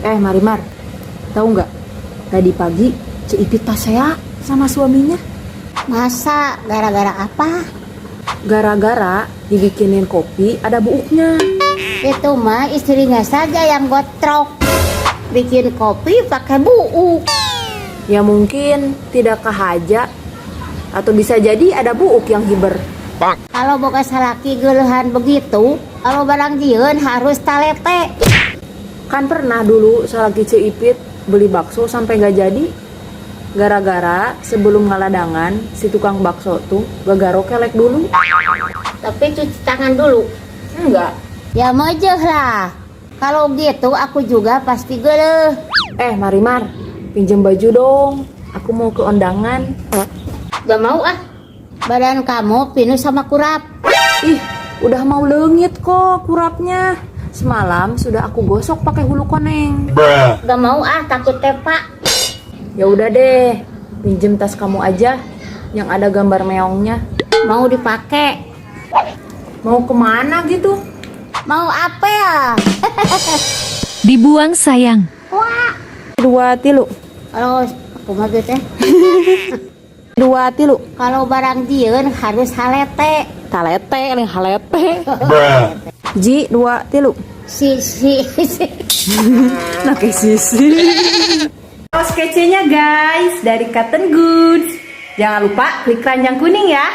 Marimar, tahu nggak? Tadi pagi Ipit pasea sama suaminya. Masa gara-gara apa? Gara-gara dibikinin kopi ada buuknya. Itu mah istrinya saja yang gotrok. Bikin kopi pakai buuk. Ya mungkin tidak kahaja. Atau bisa jadi ada buuk yang hiber. Kalau boga salaki geulehan begitu, kalau barang jieun harus talete. Kan pernah dulu salaki Ipit beli bakso sampai gak jadi. Gara-gara sebelum ngaladangan si tukang bakso tuh gagaro kelek dulu. Tapi cuci tangan dulu. Enggak. Ya mojeh lah. Kalau gitu aku juga pasti geuleuh. Marimar, pinjem baju dong. Aku mau ke undangan. Gak mau ah. Badan kamu pinus sama kurap. Ih, udah mau leungit kok kurapnya. Semalam sudah aku gosok pakai hulu koneng. Gak mau ah, takut tepak. Ya udah deh, pinjem tas kamu aja yang ada gambar meongnya. Mau dipakai. Mau kemana gitu? Mau apa ya? Dibuang sayang. Wah. 2 tilu. Kalau aku mah gitu ya. 2 tilu. Kalau barang jieun harus halete. Talete, yang halete. Ji 2 tilu. Si. Nah kayak sisi. Sketsenya guys dari Cotton Goods. Jangan lupa klik keranjang kuning ya.